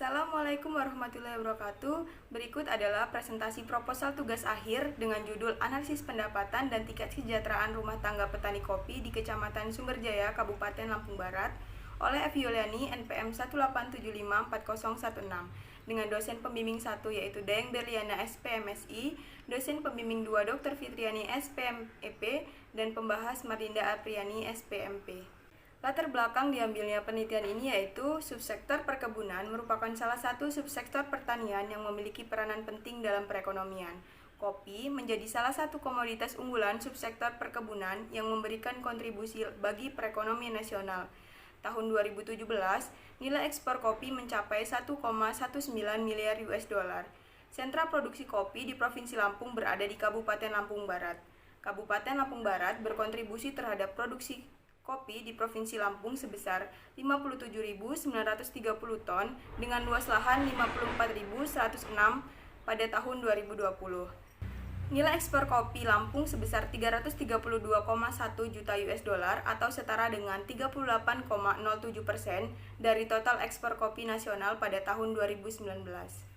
Assalamualaikum warahmatullahi wabarakatuh. Berikut adalah presentasi proposal tugas akhir dengan judul Analisis Pendapatan dan Tingkat Kesejahteraan Rumah Tangga Petani Kopi di Kecamatan Sumberjaya, Kabupaten Lampung Barat oleh F. Yuliani, NPM 187540116 dengan dosen pembimbing 1 yaitu Dayeng Berliana SPMSI, dosen pembimbing 2 Dr. Fitriani SPMEP, dan pembahas Marlinda Apriani SPMP. Latar belakang diambilnya penelitian ini yaitu subsektor perkebunan merupakan salah satu subsektor pertanian yang memiliki peranan penting dalam perekonomian. Kopi menjadi salah satu komoditas unggulan subsektor perkebunan yang memberikan kontribusi bagi perekonomian nasional. Tahun 2017, nilai ekspor kopi mencapai 1,19 miliar US dollar. Sentra produksi kopi di Provinsi Lampung berada di Kabupaten Lampung Barat. Kabupaten Lampung Barat berkontribusi terhadap produksi kopi di Provinsi Lampung sebesar 57.930 ton dengan luas lahan 54.106 pada tahun 2020. Nilai ekspor kopi Lampung sebesar 332,1 juta US dollar atau setara dengan 38,07% dari total ekspor kopi nasional pada tahun 2019.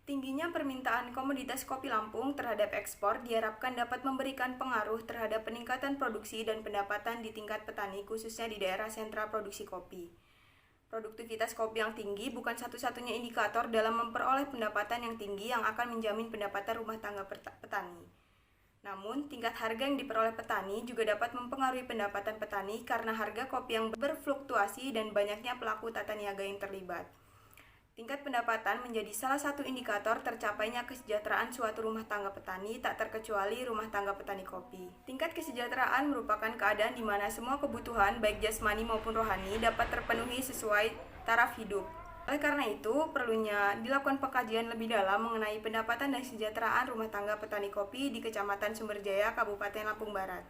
Tingginya permintaan komoditas kopi Lampung terhadap ekspor diharapkan dapat memberikan pengaruh terhadap peningkatan produksi dan pendapatan di tingkat petani khususnya di daerah sentra produksi kopi. Produktivitas kopi yang tinggi bukan satu-satunya indikator dalam memperoleh pendapatan yang tinggi yang akan menjamin pendapatan rumah tangga petani. Namun, tingkat harga yang diperoleh petani juga dapat mempengaruhi pendapatan petani karena harga kopi yang berfluktuasi dan banyaknya pelaku tata niaga yang terlibat. Tingkat pendapatan menjadi salah satu indikator tercapainya kesejahteraan suatu rumah tangga petani, tak terkecuali rumah tangga petani kopi. Tingkat kesejahteraan merupakan keadaan di mana semua kebutuhan, baik jasmani maupun rohani, dapat terpenuhi sesuai taraf hidup. Oleh karena itu, perlunya dilakukan pengkajian lebih dalam mengenai pendapatan dan kesejahteraan rumah tangga petani kopi di Kecamatan Sumberjaya, Kabupaten Lampung Barat.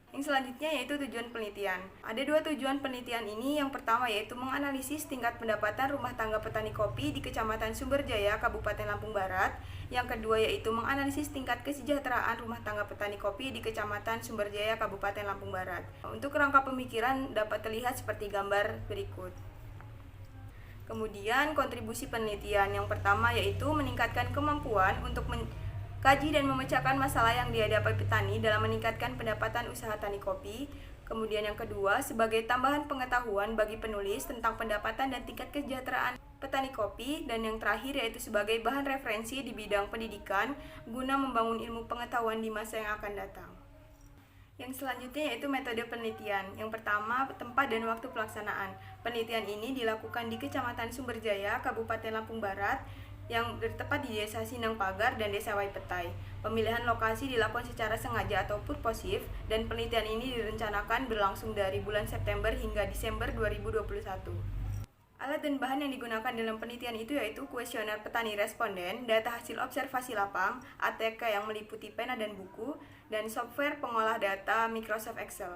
Yang selanjutnya yaitu tujuan penelitian. Ada dua tujuan penelitian ini. Yang pertama yaitu menganalisis tingkat pendapatan rumah tangga petani kopi di Kecamatan Sumberjaya, Kabupaten Lampung Barat. Yang kedua yaitu menganalisis tingkat kesejahteraan rumah tangga petani kopi di Kecamatan Sumberjaya, Kabupaten Lampung Barat. Untuk rangka pemikiran dapat terlihat seperti gambar berikut. Kemudian kontribusi penelitian. Yang pertama yaitu meningkatkan kemampuan untuk kaji dan memecahkan masalah yang dihadapi petani dalam meningkatkan pendapatan usaha tani kopi. Kemudian yang kedua, sebagai tambahan pengetahuan bagi penulis tentang pendapatan dan tingkat kesejahteraan petani kopi. Dan yang terakhir yaitu sebagai bahan referensi di bidang pendidikan guna membangun ilmu pengetahuan di masa yang akan datang. Yang selanjutnya yaitu metode penelitian. Yang pertama, tempat dan waktu pelaksanaan. Penelitian ini dilakukan di Kecamatan Sumberjaya, Kabupaten Lampung Barat, yang bertempat di Desa Sindang Pagar dan Desa Waipetai. Pemilihan lokasi dilakukan secara sengaja atau purposif, dan penelitian ini direncanakan berlangsung dari bulan September hingga Desember 2021. Alat dan bahan yang digunakan dalam penelitian itu yaitu kuesioner petani responden, data hasil observasi lapang, ATK yang meliputi pena dan buku, dan software pengolah data Microsoft Excel.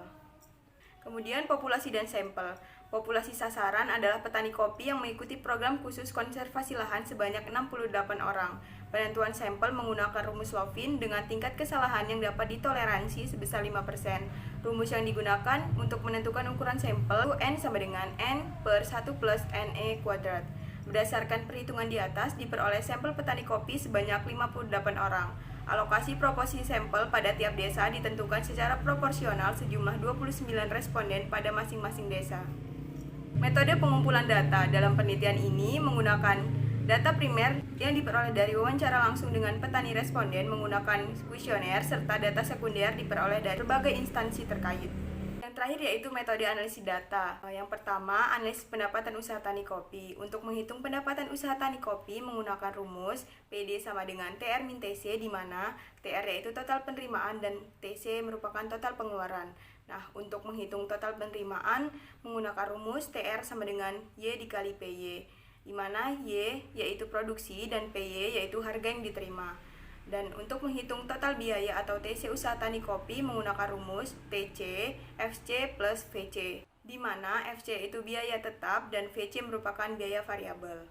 Kemudian populasi dan sampel. Populasi sasaran adalah petani kopi yang mengikuti program khusus konservasi lahan sebanyak 68 orang. Penentuan sampel menggunakan rumus Lovin dengan tingkat kesalahan yang dapat ditoleransi sebesar 5%. Rumus yang digunakan untuk menentukan ukuran sampel N sama dengan N per 1 plus NE kuadrat. Berdasarkan perhitungan di atas, diperoleh sampel petani kopi sebanyak 58 orang. Alokasi proporsi sampel pada tiap desa ditentukan secara proporsional sejumlah 29 responden pada masing-masing desa. Metode pengumpulan data dalam penelitian ini menggunakan data primer yang diperoleh dari wawancara langsung dengan petani responden menggunakan kuesioner serta data sekunder diperoleh dari berbagai instansi terkait. Yang terakhir yaitu metode analisis data. Yang pertama, analisis pendapatan usaha tani kopi. Untuk menghitung pendapatan usaha tani kopi menggunakan rumus PD sama dengan TR min TC, di mana TR yaitu total penerimaan dan TC merupakan total pengeluaran. Nah, untuk menghitung total penerimaan menggunakan rumus TR sama dengan Y dikali PY, di mana Y yaitu produksi dan PY yaitu harga yang diterima. Dan untuk menghitung total biaya atau TC usaha tani kopi menggunakan rumus TC FC plus VC, di mana FC itu biaya tetap dan VC merupakan biaya variabel.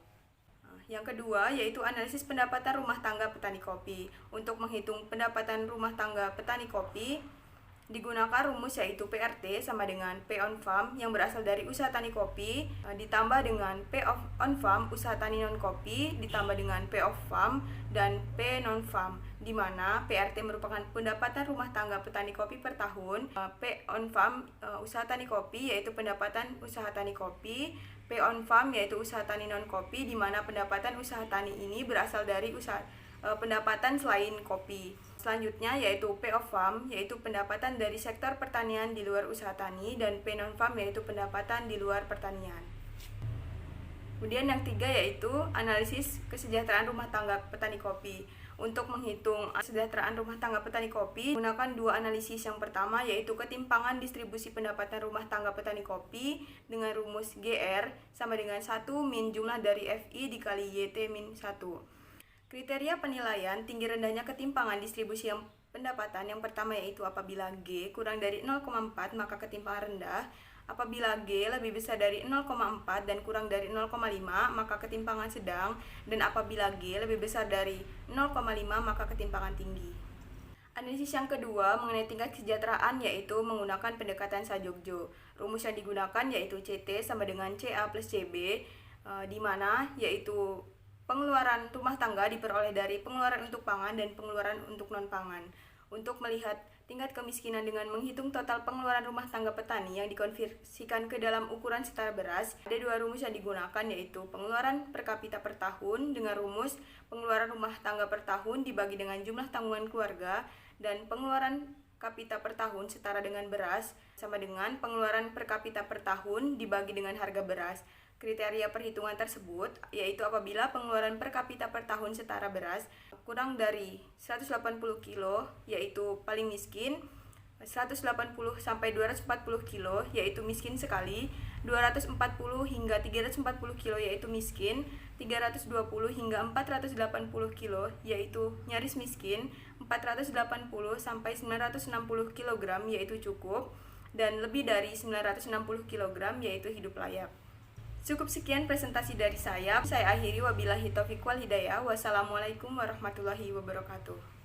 Yang kedua yaitu analisis pendapatan rumah tangga petani kopi. Untuk menghitung pendapatan rumah tangga petani kopi digunakan rumus yaitu PRT sama dengan P on farm yang berasal dari usaha tani kopi ditambah dengan P on farm usaha tani non kopi ditambah dengan P off farm dan P non farm, di mana PRT merupakan pendapatan rumah tangga petani kopi per tahun, P on farm usaha tani kopi yaitu pendapatan usaha tani kopi, P on farm yaitu usaha tani non kopi, di mana pendapatan usaha tani ini berasal dari usaha pendapatan selain kopi. Selanjutnya yaitu P off farm yaitu pendapatan dari sektor pertanian di luar usaha tani, dan P non farm yaitu pendapatan di luar pertanian. Kemudian yang tiga yaitu analisis kesejahteraan rumah tangga petani kopi. Untuk menghitung kesejahteraan rumah tangga petani kopi, gunakan dua analisis. Yang pertama yaitu ketimpangan distribusi pendapatan rumah tangga petani kopi dengan rumus GR sama dengan 1 min jumlah dari FI dikali YT min 1. Kriteria penilaian tinggi rendahnya ketimpangan distribusi yang pendapatan yang pertama yaitu apabila G kurang dari 0,4 maka ketimpangan rendah. Apabila G lebih besar dari 0,4 dan kurang dari 0,5 maka ketimpangan sedang, dan apabila G lebih besar dari 0,5 maka ketimpangan tinggi. Analisis yang kedua mengenai tingkat kesejahteraan yaitu menggunakan pendekatan Sajogjo. Rumus yang digunakan yaitu CT sama dengan CA plus CB, di mana yaitu pengeluaran rumah tangga diperoleh dari pengeluaran untuk pangan dan pengeluaran untuk non-pangan. Untuk melihat tingkat kemiskinan dengan menghitung total pengeluaran rumah tangga petani yang dikonversikan ke dalam ukuran setara beras, ada dua rumus yang digunakan yaitu pengeluaran per kapita per tahun dengan rumus pengeluaran rumah tangga per tahun dibagi dengan jumlah tanggungan keluarga, dan pengeluaran kapita per tahun setara dengan beras sama dengan pengeluaran per kapita per tahun dibagi dengan harga beras. Kriteria perhitungan tersebut yaitu apabila pengeluaran per kapita per tahun setara beras kurang dari 180 kilo yaitu paling miskin, 180 sampai 240 kilo yaitu miskin sekali, 240 hingga 340 kilo yaitu miskin, 320 hingga 480 kilo yaitu nyaris miskin, 480 sampai 960 kg yaitu cukup, dan lebih dari 960 kg yaitu hidup layak. Cukup sekian presentasi dari saya akhiri, wabillahi taufiq wal hidayah. Wassalamualaikum warahmatullahi wabarakatuh.